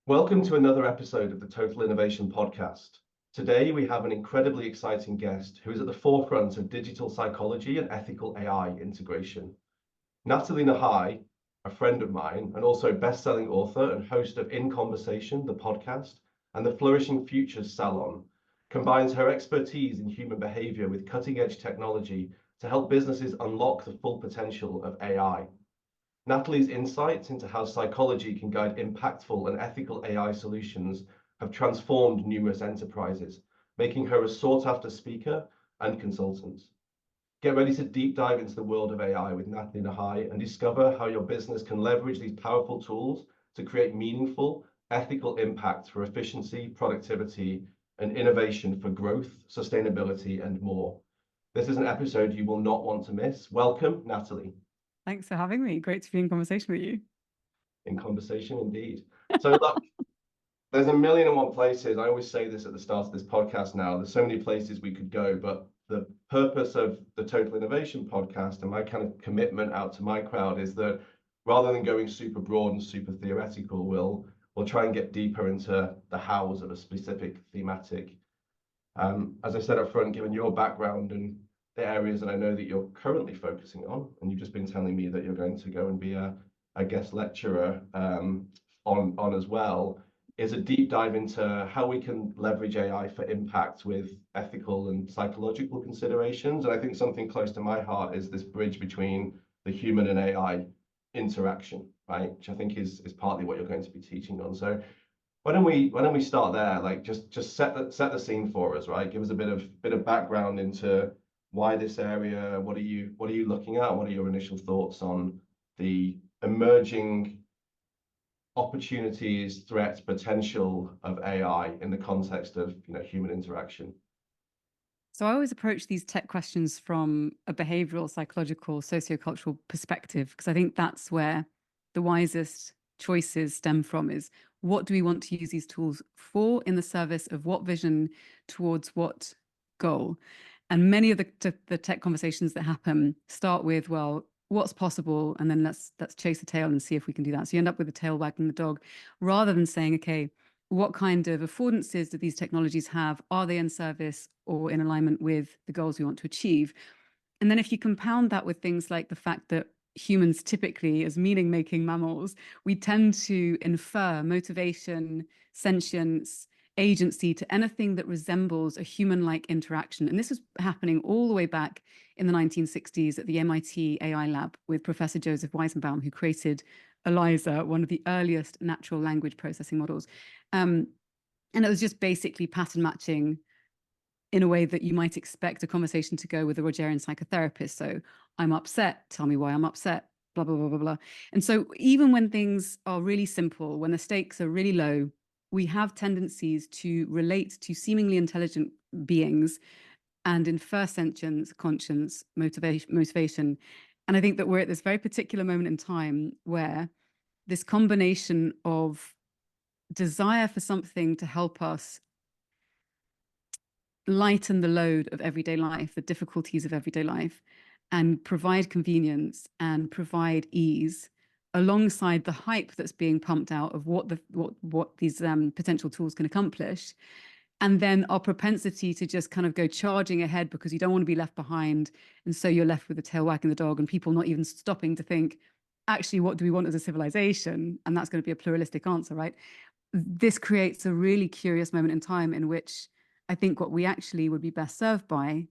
Welcome to another episode of the Total Innovation Podcast. Today, we have an incredibly exciting guest who is at the forefront of digital psychology and ethical AI integration. Natalie Nahai, a friend of mine, and also best-selling author and host of In Conversation, the podcast, and the Flourishing Futures Salon, combines her expertise in human behavior with cutting-edge technology to help businesses unlock the full potential of AI. Natalie's insights into how psychology can guide impactful and ethical AI solutions have transformed numerous enterprises, making her a sought-after speaker and consultant. Get ready to deep dive into the world of AI with Natalie Nahai and discover how your business can leverage these powerful tools to create meaningful, ethical impact for efficiency, productivity, and innovation for growth, sustainability, and more. This is an episode you will not want to miss. Welcome, Natalie. Thanks for having me. Great to be in conversation with you. In conversation, indeed. So look, there's a million and one places. I always say this at the start of this podcast now. There's so many places we could go, but the purpose of the Total Innovation Podcast and my kind of commitment out to my crowd is that rather than going super broad and super theoretical, we'll try and get deeper into the hows of a specific thematic. As I said up front, given your background and the areas that I know that you're currently focusing on, and you've just been telling me that you're going to go and be a guest lecturer on as well, is a deep dive into how we can leverage AI for impact with ethical and psychological considerations. And I think something close to my heart is this bridge between the human and AI interaction, right? Which I think is partly what you're going to be teaching on. So why don't we start there? Like just set the scene for us, right? Give us a bit of background into why this area, what are you looking at? What are your initial thoughts on the emerging opportunities, threats, potential of AI in the context of human interaction? So I always approach these tech questions from a behavioral, psychological, sociocultural perspective, because I think that's where the wisest choices stem from, is what do we want to use these tools for in the service of what vision towards what goal? And many of the tech conversations that happen start with, well, what's possible? And then let's chase the tail and see if we can do that. So you end up with the tail wagging the dog, rather than saying, okay, what kind of affordances do these technologies have? Are they in service or in alignment with the goals we want to achieve? And then if you compound that with things like the fact that humans typically, as meaning-making mammals, we tend to infer motivation, sentience, agency to anything that resembles a human-like interaction. And this was happening all the way back in the 1960s at the MIT AI lab with Professor Joseph Weizenbaum, who created ELIZA, one of the earliest natural language processing models. And it was just basically pattern matching in a way that you might expect a conversation to go with a Rogerian psychotherapist. So I'm upset, tell me why I'm upset, blah, blah, blah, blah, blah. And so even when things are really simple, when the stakes are really low, we have tendencies to relate to seemingly intelligent beings and infer sentience, conscience, motivation. And I think that we're at this very particular moment in time where this combination of desire for something to help us lighten the load of everyday life, the difficulties of everyday life, and provide convenience and provide ease, alongside the hype that's being pumped out of what these potential tools can accomplish, and then our propensity to just kind of go charging ahead because you don't want to be left behind, and so you're left with the tail wagging the dog, and people not even stopping to think, actually, what do we want as a civilization? And that's going to be a pluralistic answer, right? This creates a really curious moment in time in which I think what we actually would be best served by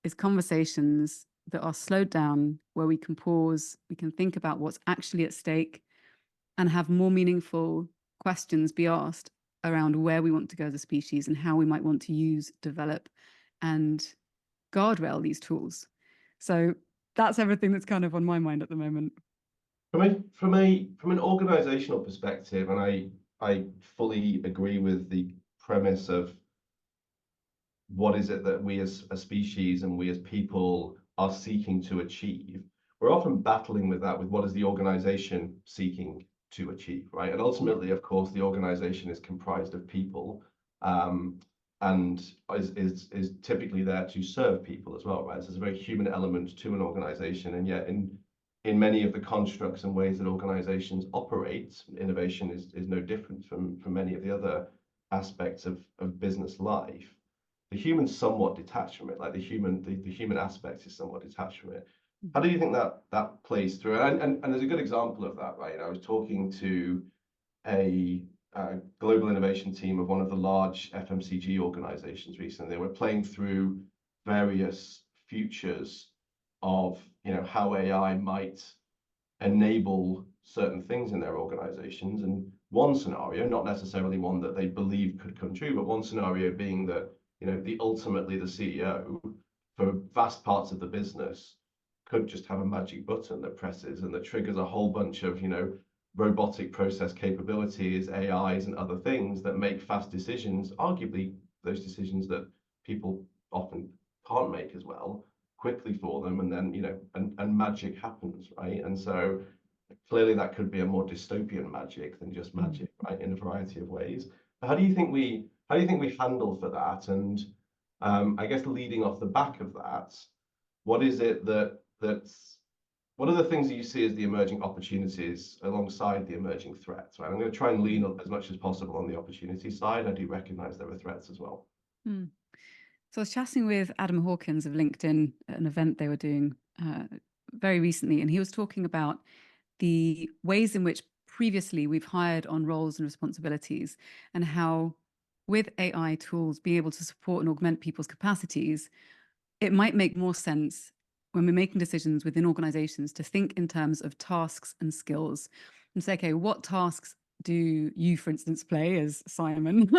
is conversations that are slowed down, where we can pause, we can think about what's actually at stake, and have more meaningful questions be asked around where we want to go as a species and how we might want to use, develop, and guardrail these tools. So that's everything that's kind of on my mind at the moment. From an organizational perspective, and I fully agree with the premise of what is it that we as a species and we as people are seeking to achieve. We're often battling with that, with what is the organization seeking to achieve, right? And ultimately, of course, the organization is comprised of people, and is typically there to serve people as well, right? So there's a very human element to an organization, and yet in in many of the constructs and ways that organizations operate, innovation is no different from many of the other aspects of business life. The human's somewhat detached from it, like the human aspect is somewhat detached from it. How do you think that plays through? And there's a good example of that, right? I was talking to a global innovation team of one of the large FMCG organizations recently. They were playing through various futures of how AI might enable certain things in their organizations. And one scenario, not necessarily one that they believe could come true, but one scenario being that ultimately the CEO for vast parts of the business could just have a magic button that presses and that triggers a whole bunch of robotic process capabilities, AIs, and other things that make fast decisions, arguably those decisions that people often can't make as well, quickly for them, and then and magic happens, right? And so clearly that could be a more dystopian magic than just magic, right, in a variety of ways. But how do you think we handle for that? And I guess leading off the back of that, what is it that's what are the things that you see as the emerging opportunities alongside the emerging threats, right? I'm going to try and lean as much as possible on the opportunity side. I do recognize there are threats as well. So I was chatting with Adam Hawkins of LinkedIn at an event they were doing very recently, and he was talking about the ways in which previously we've hired on roles and responsibilities, and how with AI tools being able to support and augment people's capacities, it might make more sense when we're making decisions within organizations to think in terms of tasks and skills and say, okay, what tasks do you, for instance, play as Simon?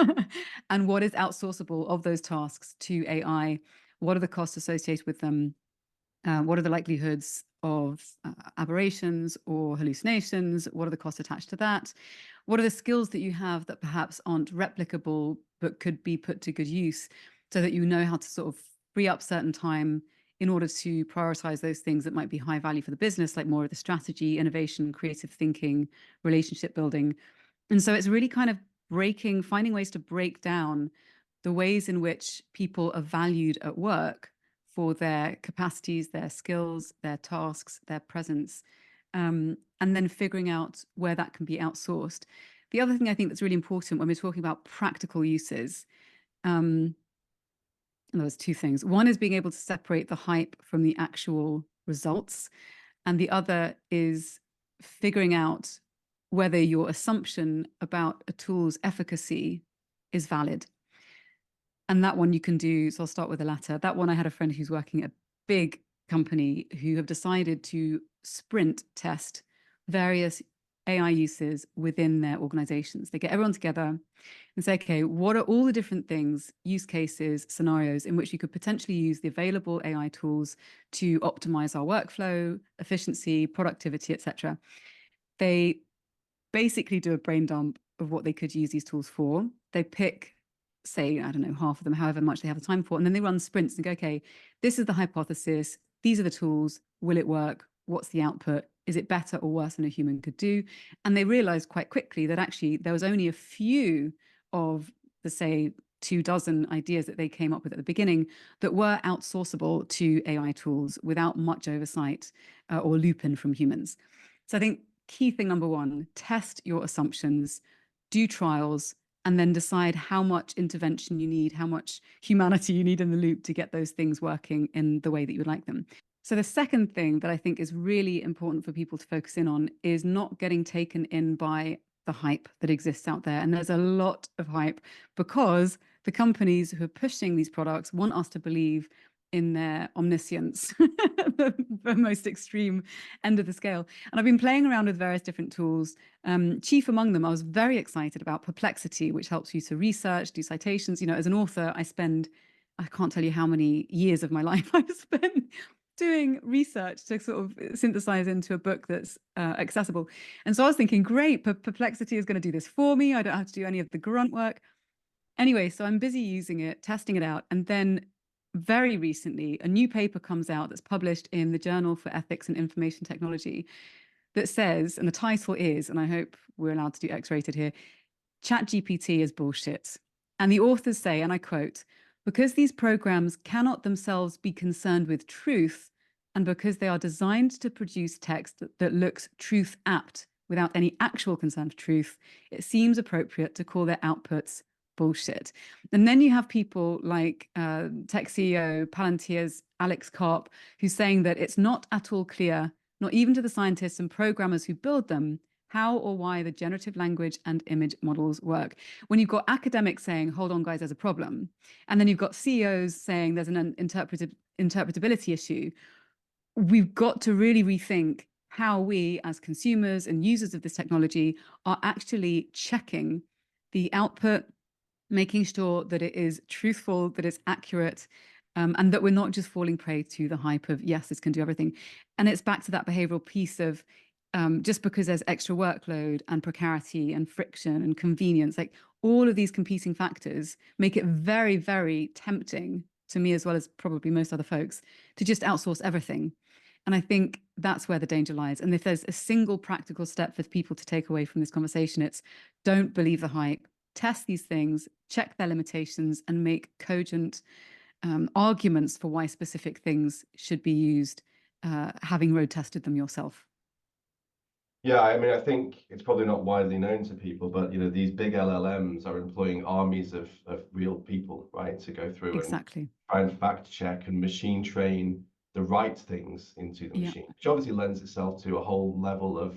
And what is outsourceable of those tasks to AI? What are the costs associated with them? What are the likelihoods of aberrations or hallucinations? What are the costs attached to that? What are the skills that you have that perhaps aren't replicable but could be put to good use, so that you know how to sort of free up certain time in order to prioritize those things that might be high value for the business, like more of the strategy, innovation, creative thinking, relationship building. And so it's really kind of finding ways to break down the ways in which people are valued at work for their capacities, their skills, their tasks, their presence, and then figuring out where that can be outsourced. The other thing I think that's really important when we're talking about practical uses, and there's two things. One is being able to separate the hype from the actual results. And the other is figuring out whether your assumption about a tool's efficacy is valid. And that one you can do. So I'll start with the latter. That one, I had a friend who's working at a big company who have decided to sprint test various AI uses within their organizations. They get everyone together and say, okay, what are all the different things, use cases, scenarios in which you could potentially use the available AI tools to optimize our workflow, efficiency, productivity, etc. They basically do a brain dump of what they could use these tools for. They pick, say, I don't know, half of them, however much they have the time for, and then they run sprints and go, okay, this is the hypothesis, these are the tools, will it work? What's the output? Is it better or worse than a human could do? And they realized quite quickly that actually there was only a few of the, say, 24 ideas that they came up with at the beginning that were outsourceable to AI tools without much oversight or loop-in from humans. So I think key thing number one, test your assumptions, do trials, and then decide how much intervention you need, how much humanity you need in the loop to get those things working in the way that you would like them. So the second thing that I think is really important for people to focus in on is not getting taken in by the hype that exists out there. And there's a lot of hype because the companies who are pushing these products want us to believe in their omniscience, the most extreme end of the scale. And I've been playing around with various different tools. Chief among them, I was very excited about Perplexity, which helps you to research, do citations. As an author, I can't tell you how many years of my life I've spent doing research to sort of synthesize into a book that's accessible. And so I was thinking, great, Perplexity is going to do this for me. I don't have to do any of the grunt work. Anyway, so I'm busy using it, testing it out. And then very recently, a new paper comes out that's published in the Journal for Ethics and Information Technology that says, and the title is, and I hope we're allowed to do X-rated here, ChatGPT is bullshit. And the authors say, and I quote, because these programs cannot themselves be concerned with truth, And because they are designed to produce text that looks truth apt without any actual concern for truth, it seems appropriate to call their outputs bullshit. And then you have people like tech CEO Palantir's Alex Karp, who's saying that it's not at all clear, not even to the scientists and programmers who build them, how or why the generative language and image models work. When you've got academics saying, hold on, guys, there's a problem, and then you've got CEOs saying there's an interpretability issue, we've got to really rethink how we, as consumers and users of this technology, are actually checking the output, making sure that it is truthful, that it's accurate, and that we're not just falling prey to the hype of, yes, this can do everything. And it's back to that behavioral piece of just because there's extra workload and precarity and friction and convenience, like all of these competing factors make it very, very tempting to me, as well as probably most other folks, to just outsource everything. And I think that's where the danger lies. And if there's a single practical step for people to take away from this conversation, it's don't believe the hype, test these things, check their limitations, and make cogent arguments for why specific things should be used, having road tested them yourself. Yeah, I mean, I think it's probably not widely known to people, but these big LLMs are employing armies of real people, right, to go through and Exactly. try and fact check and machine train the right things into the Yeah. machine, which obviously lends itself to a whole level of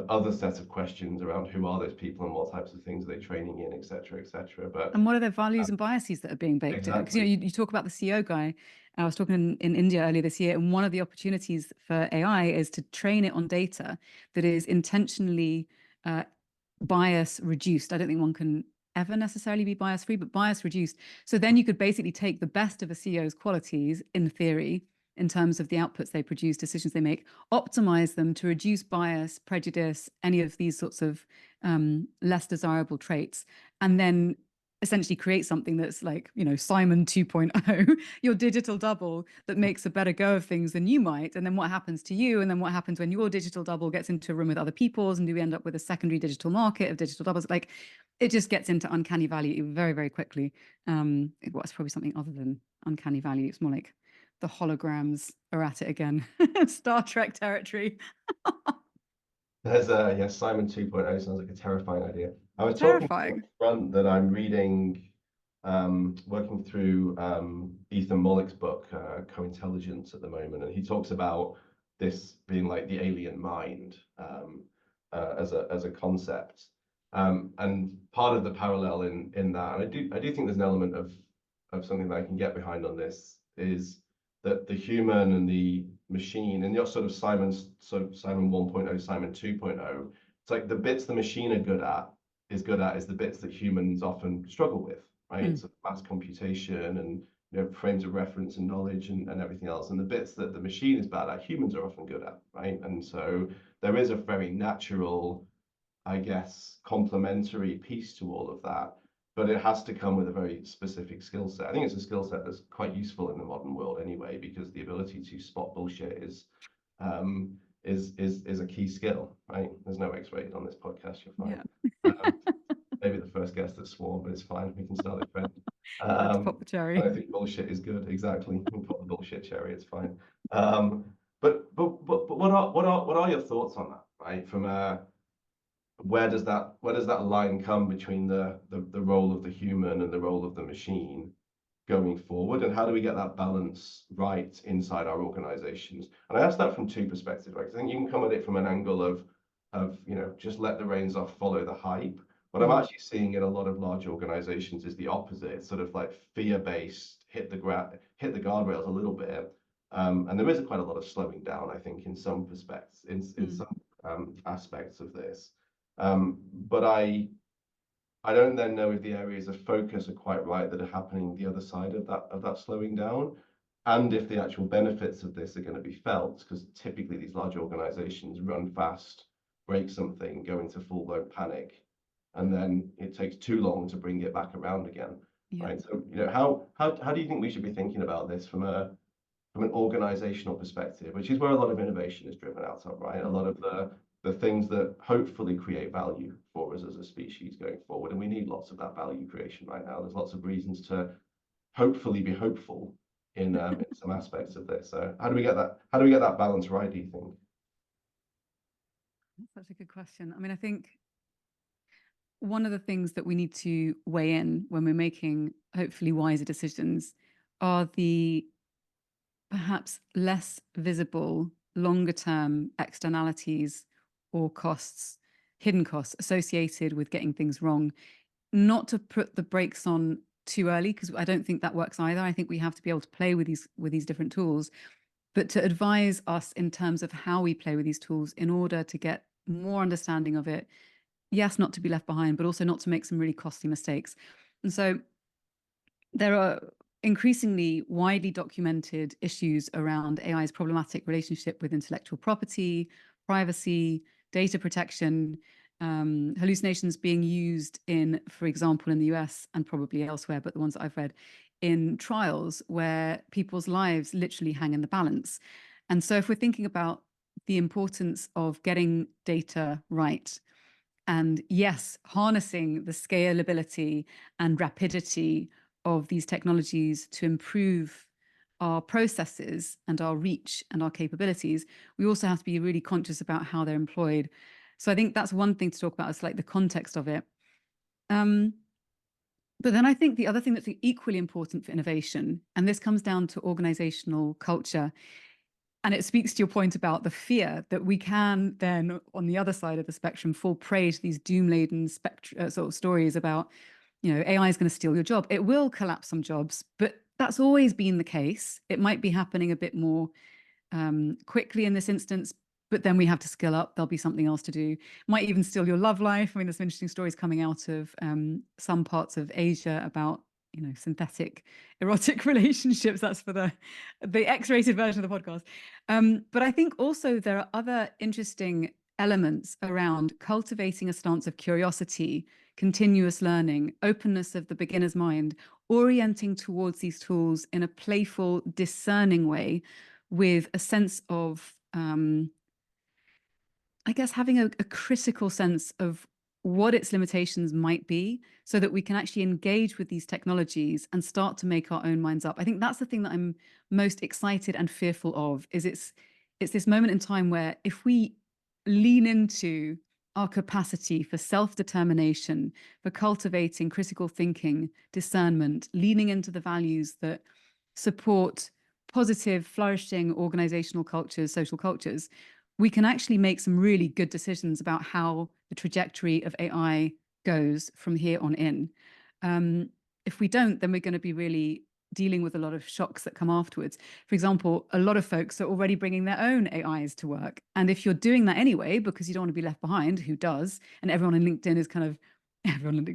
other set of questions around who are those people and what types of things are they training in, et cetera, et cetera. But And what are their values and biases that are being baked in? Because exactly, you talk about the CEO guy. I was talking in India earlier this year, and one of the opportunities for AI is to train it on data that is intentionally bias reduced. I don't think one can ever necessarily be bias free, but bias reduced. So then you could basically take the best of a CEO's qualities, in theory, in terms of the outputs they produce, decisions they make, optimize them to reduce bias, prejudice, any of these sorts of less desirable traits, and then essentially create something that's like, Simon 2.0, your digital double that makes a better go of things than you might. And then what happens to you? And then what happens when your digital double gets into a room with other people's? And do we end up with a secondary digital market of digital doubles? Like, it just gets into uncanny valley very, very quickly. It's probably something other than uncanny valley. It's more like the holograms are at it again. Star Trek territory. there's Simon 2.0 sounds like a terrifying idea. I was talking Terrifying. front that I'm reading, working through Ethan Mollick's book, Co-Intelligence, at the moment, and he talks about this being like the alien mind, as a concept, and part of the parallel in that, and I do think there's an element of something that I can get behind on this, is that the human and the machine, and your sort of Simon 1.0, Simon 2.0, it's like the bits the machine are good at is the bits that humans often struggle with, right? So mass computation and frames of reference and knowledge and everything else. And the bits that the machine is bad at, humans are often good at, right? And so there is a very natural, I guess, complementary piece to all of that, but it has to come with a very specific skill set. I think it's a skill set that's quite useful in the modern world anyway, because the ability to spot bullshit is a key skill, right? There's no X-rated on this podcast, you're fine. Yeah. Maybe the first guest that swore, but it's fine. We can start it friend. Had to pop the cherry. I think bullshit is good. Exactly. We can pop the bullshit cherry. It's fine. But what are your thoughts on that, right? From where does that line come between the role of the human and the role of the machine going forward, and how do we get that balance right inside our organizations? And I ask that from two perspectives, right? 'Cause I think you can come at it from an angle of just let the reins off, follow the hype. What I'm actually seeing in a lot of large organizations is the opposite, sort of like fear-based, hit the guardrails a little bit, and there is quite a lot of slowing down, I think, in some perspectives, in some aspects of this. But I don't then know if the areas of focus are quite right that are happening the other side of that slowing down, and if the actual benefits of this are going to be felt, because typically these large organizations run fast, break something, go into full-blown panic, and then it takes too long to bring it back around again, right? So how do you think we should be thinking about this from an organizational perspective, which is where a lot of innovation is driven out of, right? A lot of the things that hopefully create value for us as a species going forward. And we need lots of that value creation right now. There's lots of reasons to hopefully be hopeful, in some aspects of this. So how do we get that? How do we get that balance right, do you think? That's such a good question. I mean, I think one of the things that we need to weigh in when we're making hopefully wiser decisions are the perhaps less visible, longer term externalities or costs, hidden costs associated with getting things wrong. Not to put the brakes on too early, because I don't think that works either. I think we have to be able to play with these different tools, but to advise us in terms of how we play with these tools in order to get more understanding of it. Yes, not to be left behind, but also not to make some really costly mistakes. And so there are increasingly widely documented issues around AI's problematic relationship with intellectual property, privacy, data protection, hallucinations being used in, for example, in the US and probably elsewhere, but the ones that I've read, in trials where people's lives literally hang in the balance. And so if we're thinking about the importance of getting data right, and yes, harnessing the scalability and rapidity of these technologies to improve our processes and our reach and our capabilities, we also have to be really conscious about how they're employed. So I think that's one thing to talk about, is like the context of it. But then I think the other thing that's equally important for innovation, and this comes down to organizational culture, and it speaks to your point about the fear that we can then, on the other side of the spectrum, fall prey to these doom-laden sort of stories about, AI is going to steal your job. It will collapse some jobs, but that's always been the case. It might be happening a bit more quickly in this instance, but then we have to skill up. There'll be something else to do. Might even steal your love life. I mean, there's some interesting stories coming out of some parts of Asia about synthetic erotic relationships. That's for the X-rated version of the podcast. But I think also there are other interesting elements around cultivating a stance of curiosity, continuous learning, openness of the beginner's mind, orienting towards these tools in a playful, discerning way, with a sense of, I guess, having a critical sense of what its limitations might be, so that we can actually engage with these technologies and start to make our own minds up. I think that's the thing that I'm most excited and fearful of, is it's this moment in time where if we lean into our capacity for self-determination, for cultivating critical thinking, discernment, leaning into the values that support positive, flourishing organizational cultures, social cultures, we can actually make some really good decisions about how the trajectory of AI goes from here on in. If we don't, then we're going to be really dealing with a lot of shocks that come afterwards. For example, a lot of folks are already bringing their own AIs to work. And if you're doing that anyway, because you don't want to be left behind, who does? And everyone on LinkedIn is kind of,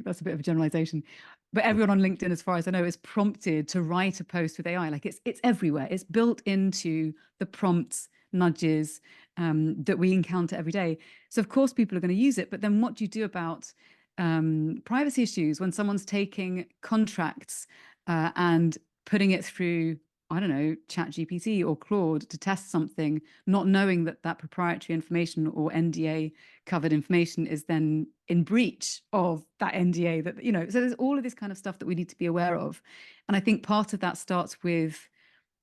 that's a bit of a generalization, but everyone on LinkedIn, as far as I know, is prompted to write a post with AI. Like it's everywhere. It's built into the prompts, nudges that we encounter every day. So of course people are going to use it, but then what do you do about privacy issues when someone's taking contracts and putting it through, I don't know, ChatGPT or Claude to test something, not knowing that that proprietary information or NDA covered information is then in breach of that NDA, that, so there's all of this kind of stuff that we need to be aware of. And I think part of that starts with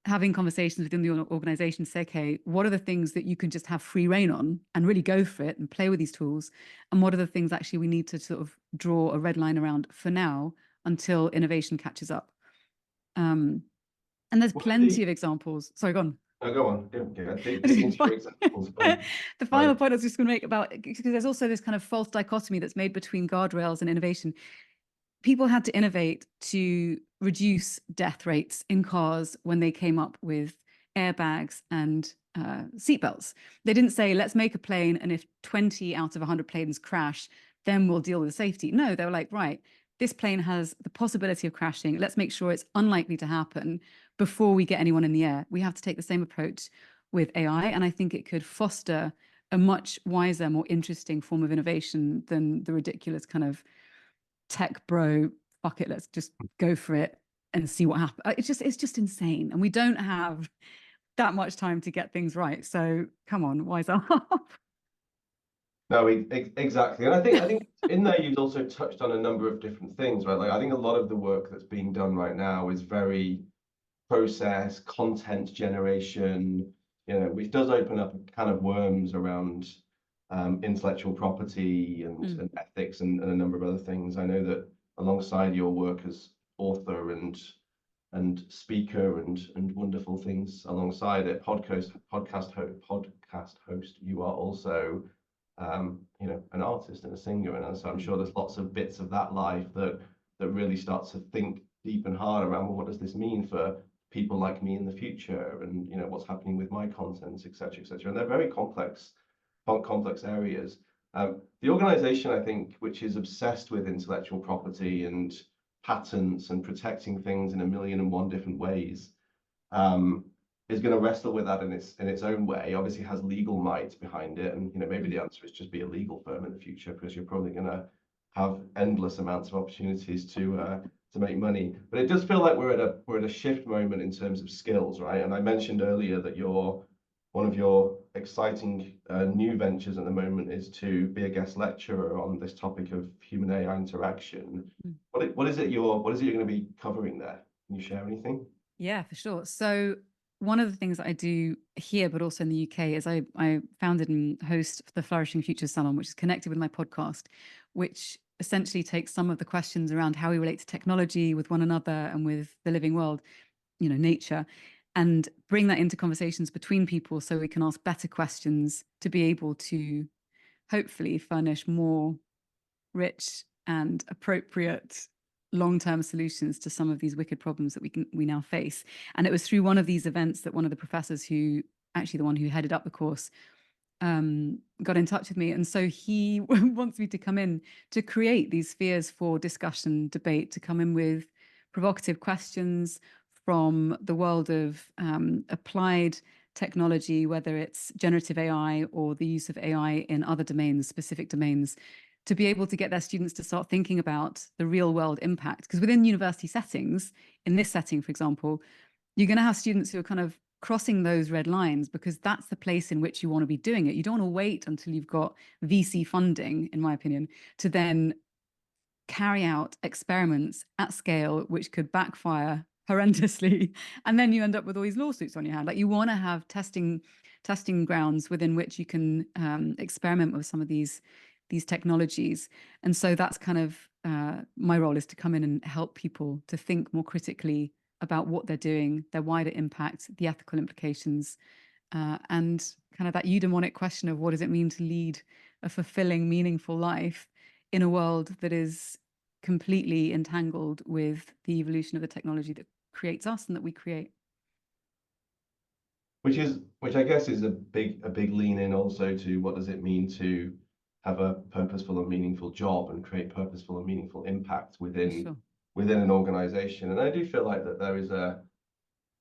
having conversations within the organization to say, okay, what are the things that you can just have free rein on and really go for it and play with these tools? And what are the things actually we need to sort of draw a red line around for now until innovation catches up? And there's plenty of examples. Sorry, go on. No, go on. Yeah, dig into your examples. The final point I was just going to make about, because there's also this kind of false dichotomy that's made between guardrails and innovation. People had to innovate to reduce death rates in cars when they came up with airbags and seatbelts. They didn't say, let's make a plane, and if 20 out of 100 planes crash, then we'll deal with safety. No, they were like, right, this plane has the possibility of crashing. Let's make sure it's unlikely to happen before we get anyone in the air. We have to take the same approach with AI, and I think it could foster a much wiser, more interesting form of innovation than the ridiculous kind of tech bro, fuck it, let's just go for it and see what happens. It's just insane. And we don't have that much time to get things right. So come on, wise up. No, exactly. And I think in there you've also touched on a number of different things, right? Like I think a lot of the work that's being done right now is very process, content generation, which does open up a can of worms around intellectual property and ethics and a number of other things. I know that alongside your work as author and speaker and wonderful things alongside it, podcast host, you are also an artist and a singer, and so I'm sure there's lots of bits of that life that really start to think deep and hard around, well, what does this mean for people like me in the future, and what's happening with my content, etc., etc. And they're very complex areas. The organization, I think, which is obsessed with intellectual property and patents and protecting things in a million and one different ways, is going to wrestle with that in its own way. Obviously has legal might behind it, and maybe the answer is just be a legal firm in the future, because you're probably going to have endless amounts of opportunities to make money. But it does feel like we're at a shift moment in terms of skills, right? And I mentioned earlier that one of your exciting new ventures at the moment is to be a guest lecturer on this topic of human AI interaction. What is it you're going to be covering there? Can you share anything? Yeah, for sure. So one of the things that I do here, but also in the UK, is I founded and host the Flourishing Futures Salon, which is connected with my podcast, which essentially takes some of the questions around how we relate to technology with one another and with the living world, nature, and bring that into conversations between people so we can ask better questions to be able to hopefully furnish more rich and appropriate long-term solutions to some of these wicked problems that we now face. And it was through one of these events that one of the professors, who actually the one who headed up the course, got in touch with me. And so he wants me to come in to create these spheres for discussion, debate, to come in with provocative questions from the world of applied technology, whether it's generative AI or the use of AI in other domains, specific domains, to be able to get their students to start thinking about the real world impact. Because within university settings, in this setting, for example, you're going to have students who are kind of crossing those red lines, because that's the place in which you want to be doing it. You don't want to wait until you've got VC funding, in my opinion, to then carry out experiments at scale, which could backfire horrendously. And then you end up with all these lawsuits on your hand. Like, you want to have testing grounds within which you can experiment with some of these technologies. And so that's kind of my role, is to come in and help people to think more critically about what they're doing, their wider impact, the ethical implications, and kind of that eudaimonic question of what does it mean to lead a fulfilling, meaningful life in a world that is completely entangled with the evolution of the technology that creates us and that we create. Which I guess is a big lean in also to what does it mean to have a purposeful and meaningful job and create purposeful and meaningful impact within an organization. And I do feel like that there is an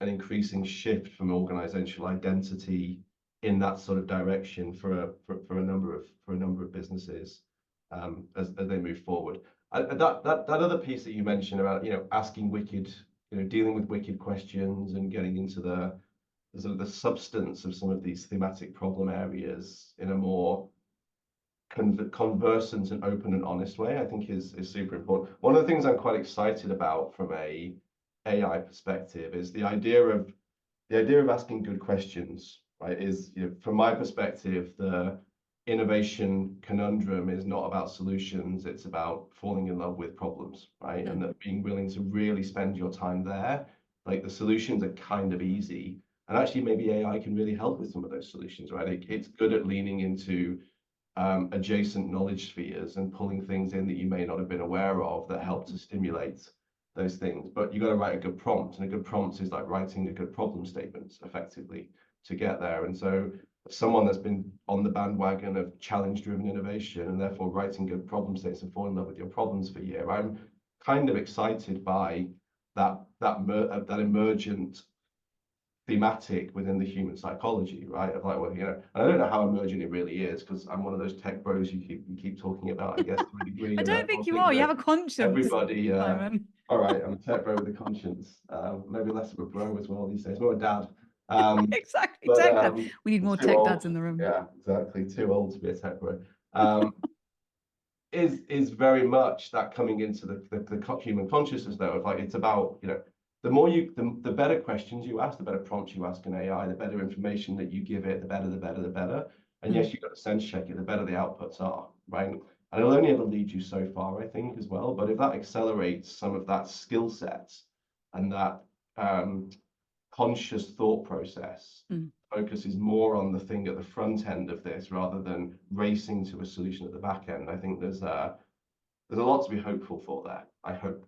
increasing shift from organizational identity in that sort of direction for a number of businesses as they move forward. That other piece that you mentioned about asking wicked, dealing with wicked questions and getting into the sort of the substance of some of these thematic problem areas in a more conversant and open and honest way, I think is super important. One of the things I'm quite excited about from a AI perspective is the idea of asking good questions, right? Is, from my perspective, the innovation conundrum is not about solutions, it's about falling in love with problems, right? And that being willing to really spend your time there. Like, the solutions are kind of easy, and actually maybe AI can really help with some of those solutions, right? It's good at leaning into adjacent knowledge spheres and pulling things in that you may not have been aware of that help to stimulate those things. But you got to write a good prompt, and a good prompt is like writing a good problem statement effectively to get there. And so someone that's been on the bandwagon of challenge-driven innovation and therefore writing good problem statements and fall in love with your problems for a year, I'm kind of excited by that emergent thematic within the human psychology, right? Of like, well, and I don't know how emergent it really is, because I'm one of those tech bros you keep talking about, I guess, to a degree. I don't think you are. You have a conscience. Everybody, all right, I'm a tech bro with a conscience. Maybe less of a bro as well these days, more a dad. Exactly, but, tech dad. We need more tech dads in the room. Yeah, exactly. Too old to be a tech bro. Is very much that coming into the human consciousness, though, of like, it's about the more the better questions you ask, the better prompts you ask an AI, the better information that you give it, the better. And yes, you've got to sense check it, the better the outputs are, right? And it'll only ever lead you so far, I think, as well. But if that accelerates some of that skill sets and that conscious thought process focuses more on the thing at the front end of this rather than racing to a solution at the back end, I think there's a lot to be hopeful for there, I hope.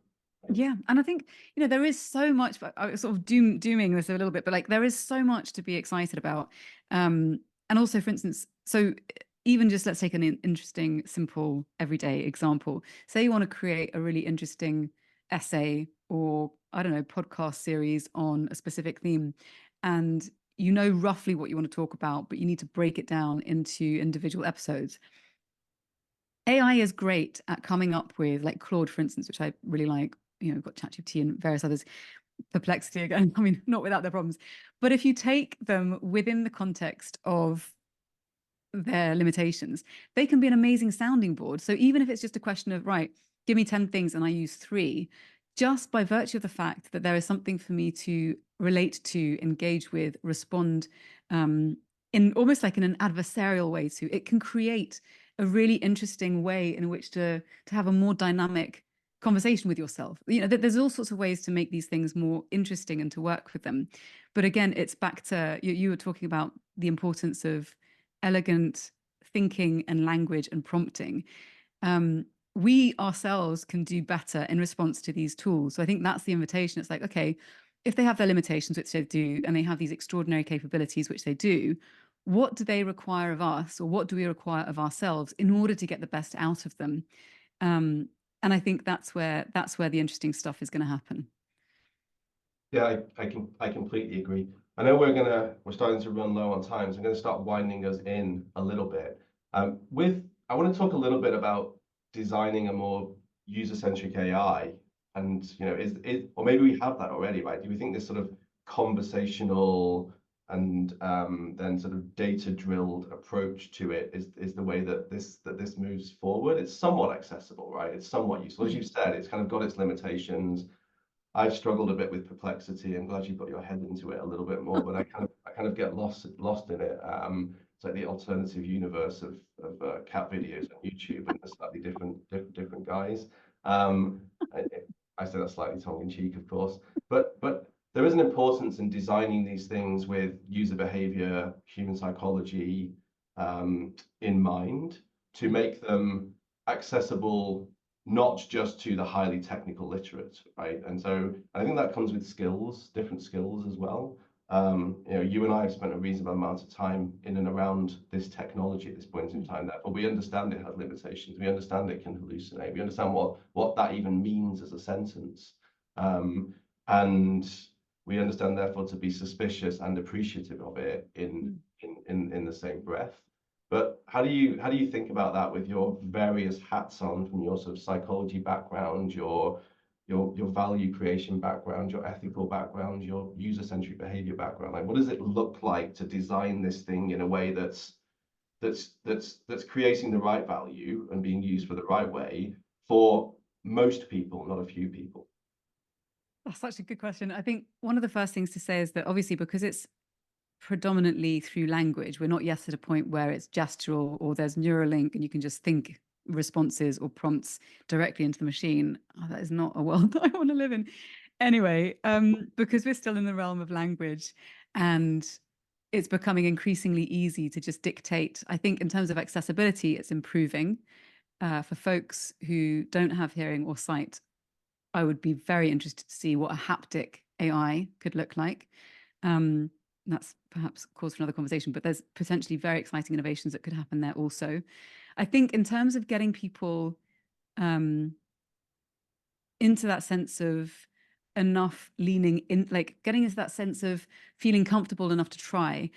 Yeah, and I think, you know, there is so much, but I was sort of dooming this a little bit, but like there is so much to be excited about. And also, for instance, so even just let's take an interesting, simple, everyday example. Say you want to create a really interesting essay or, I don't know, podcast series on a specific theme, and you know roughly what you want to talk about, but you need to break it down into individual episodes. AI is great at coming up with, like Claude, for instance, which I really like. You know, got ChatGPT and various others, Perplexity again. I mean, not without their problems. But if you take them within the context of their limitations, they can be an amazing sounding board. So even if it's just a question of, right, give me 10 things and I use 3, just by virtue of the fact that there is something for me to relate to, engage with, respond in almost like in an adversarial way to, it can create a really interesting way in which to have a more dynamic conversation with yourself. You know, there's all sorts of ways to make these things more interesting and to work with them. But again, it's back to you were talking about the importance of elegant thinking and language and prompting. We ourselves can do better in response to these tools. So I think that's the invitation. It's like, okay, if they have their limitations, which they do, and they have these extraordinary capabilities, which they do, what do they require of us, or what do we require of ourselves in order to get the best out of them? And I think that's where the interesting stuff is going to happen. Yeah, I completely agree. I know we're starting to run low on time, so I'm going to start winding us in a little bit. I want to talk a little bit about designing a more user-centric AI, and you know, or maybe we have that already, right? Do we think this sort of conversational and then sort of data-drilled approach to it is the way that this moves forward? It's somewhat accessible, right? It's somewhat useful, as you've said. It's kind of got its limitations. I've struggled a bit with Perplexity. I'm glad you put your head into it a little bit more, but I kind of get lost in it. It's like the alternative universe of cat videos on YouTube, and the slightly different guys. I, I say that slightly tongue in cheek, of course, but there is an importance in designing these things with user behavior, human psychology in mind to make them accessible not just to the highly technical literate, right? And so I think that comes with skills, different skills as well. You know, you and I have spent a reasonable amount of time in and around this technology at this point in time. Therefore, we understand it has limitations. We understand it can hallucinate. We understand what that even means as a sentence, and we understand therefore to be suspicious and appreciative of it in the same breath. But how do you think about that with your various hats on, from your sort of psychology background, your value creation background, your ethical background, your user-centric behavior background? Like, what does it look like to design this thing in a way that's creating the right value and being used for the right way for most people, not a few people? That's such a good question. I think one of the first things to say is that obviously, because it's predominantly through language, we're not yet at a point where it's gestural or there's Neuralink and you can just think responses or prompts directly into the machine. Oh, that is not a world that I want to live in. Anyway, because we're still in the realm of language and it's becoming increasingly easy to just dictate. I think in terms of accessibility, it's improving. For folks who don't have hearing or sight, I would be very interested to see what a haptic AI could look like. That's perhaps cause for another conversation, but there's potentially very exciting innovations that could happen there also. I think in terms of getting people into that sense of enough leaning in, like getting into that sense of feeling comfortable enough to try,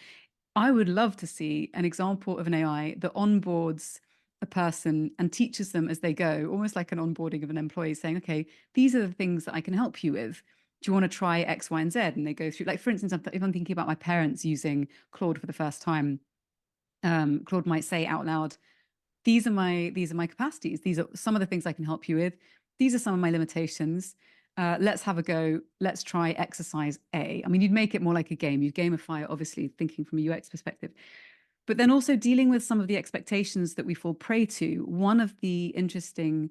I would love to see an example of an AI that onboards a person and teaches them as they go, almost like an onboarding of an employee, saying, okay, these are the things that I can help you with. Do you want to try X, Y, and Z? And they go through, like, for instance, if I'm thinking about my parents using Claude for the first time, Claude might say out loud, these are my capacities. These are some of the things I can help you with. These are some of my limitations. let's have a go. Let's try exercise A. I mean, you'd make it more like a game. You'd gamify it, obviously, thinking from a UX perspective. But then also dealing with some of the expectations that we fall prey to. One of the interesting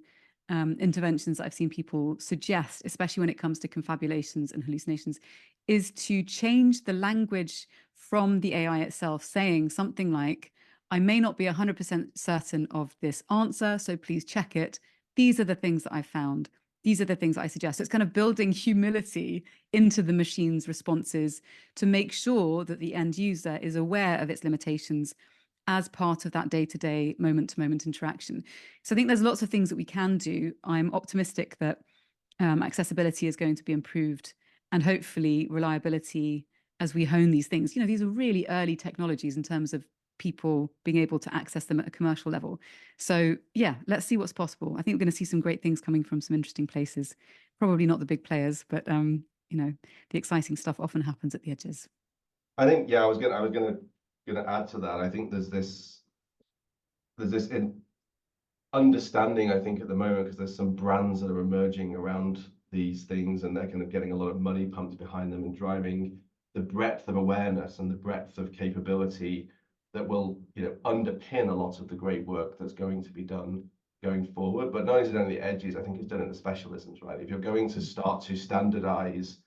interventions that I've seen people suggest, especially when it comes to confabulations and hallucinations, is to change the language from the AI itself, saying something like, I may not be 100% certain of this answer, so please check it. These are the things that I found. These are the things I suggest. So it's kind of building humility into the machine's responses to make sure that the end user is aware of its limitations as part of that day-to-day, moment-to-moment interaction. So I think there's lots of things that we can do. I'm optimistic that accessibility is going to be improved, and hopefully reliability as we hone these things. You know, these are really early technologies in terms of people being able to access them at a commercial level. So yeah, let's see what's possible. I think we're going to see some great things coming from some interesting places. Probably not the big players, but you know, the exciting stuff often happens at the edges. I think, yeah, I was gonna add to that. I think there's this understanding, I think, at the moment, because there's some brands that are emerging around these things, and they're kind of getting a lot of money pumped behind them and driving the breadth of awareness and the breadth of capability that will, you know, underpin a lot of the great work that's going to be done going forward. But not only is it on the edges, I think it's done in the specialisms, right? If you're going to start to standardize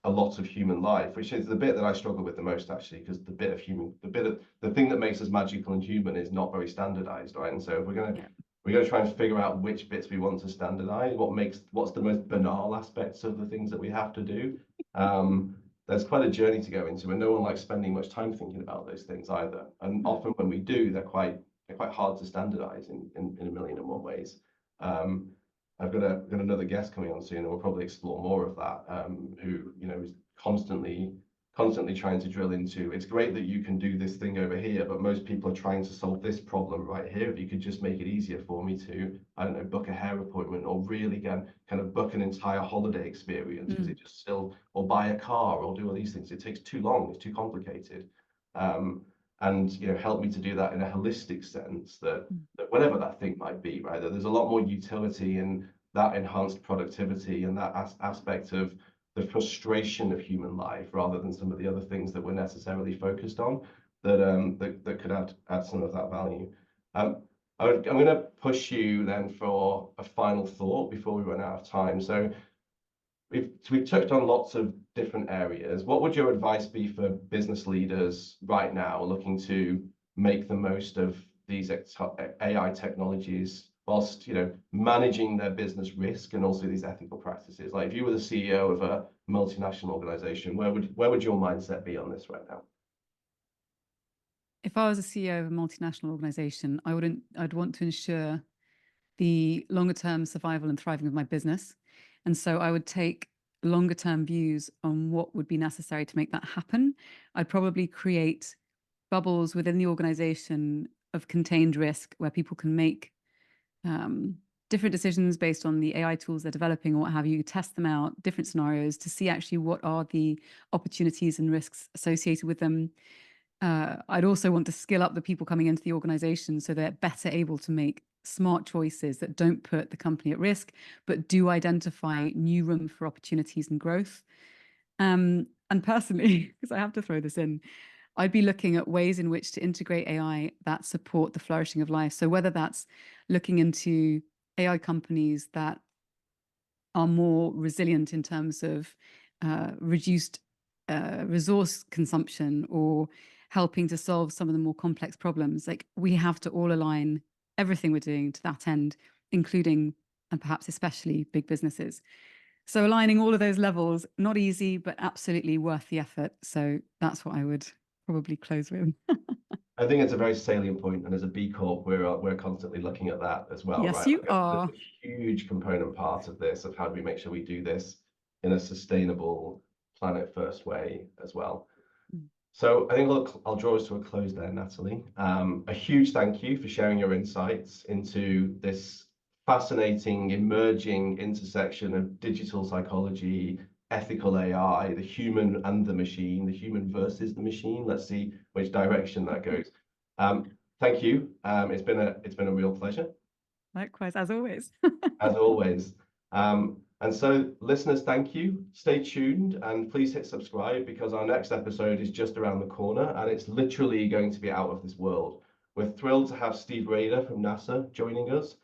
a lot of human life, which is the bit that I struggle with the most, actually, because the thing that makes us magical and human is not very standardized, right? And so if we're gonna try and figure out which bits we want to standardize, what's the most banal aspects of the things that we have to do. There's quite a journey to go into, and no one likes spending much time thinking about those things either. And often when we do, they're quite hard to standardize in a million and one ways. I've got another guest coming on soon, and we'll probably explore more of that. Who, you know, is constantly trying to drill into. It's great that you can do this thing over here, but most people are trying to solve this problem right here. If you could just make it easier for me to, I don't know, book a hair appointment, or really kind of book an entire holiday experience, because it just still, or buy a car, or do all these things. It takes too long. It's too complicated. And, you know, help me to do that in a holistic sense, that whatever that thing might be, right? That there's a lot more utility in that enhanced productivity and that aspect of the frustration of human life, rather than some of the other things that we're necessarily focused on, that could add some of that value. I'm going to push you then for a final thought before we run out of time. So we've touched on lots of different areas. What would your advice be for business leaders right now looking to make the most of these AI technologies, whilst, you know, managing their business risk and also these ethical practices? Like, if you were the CEO of a multinational organization, where would your mindset be on this right now? If I was a CEO of a multinational organization, I'd want to ensure the longer term survival and thriving of my business. And so I would take longer term views on what would be necessary to make that happen. I'd probably create bubbles within the organization of contained risk where people can make different decisions based on the AI tools they're developing or what have you, test them out, different scenarios to see actually what are the opportunities and risks associated with them. I'd also want to skill up the people coming into the organization so they're better able to make smart choices that don't put the company at risk, but do identify new room for opportunities and growth. And personally, because I have to throw this in, I'd be looking at ways in which to integrate AI that support the flourishing of life. So whether that's looking into AI companies that are more resilient in terms of reduced resource consumption, or helping to solve some of the more complex problems. Like, we have to all align everything we're doing to that end, including and perhaps especially big businesses. So aligning all of those levels, not easy, but absolutely worth the effort. So that's what I would probably close with. I think it's a very salient point, and as a B Corp, we're constantly looking at that as well, Yes, right? you Like, are. there's a huge component part of this, of how do we make sure we do this in a sustainable, planet first way as well. So I think I'll draw us to a close there, Natalie. A huge thank you for sharing your insights into this fascinating, emerging intersection of digital psychology, ethical AI, the human and the machine, the human versus the machine. Let's see which direction that goes. Thank you. It's been a real pleasure. Likewise, as always. As always. And so, listeners, thank you. Stay tuned and please hit subscribe because our next episode is just around the corner and it's literally going to be out of this world. We're thrilled to have Steve Rader from NASA joining us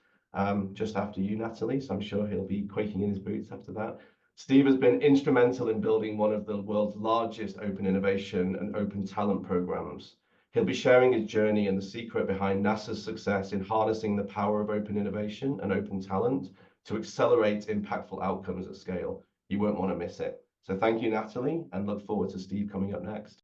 just after you, Natalie. So I'm sure he'll be quaking in his boots after that. Steve has been instrumental in building one of the world's largest open innovation and open talent programs. He'll be sharing his journey and the secret behind NASA's success in harnessing the power of open innovation and open talent to accelerate impactful outcomes at scale. You won't want to miss it. So thank you, Natalie, and look forward to Steve coming up next.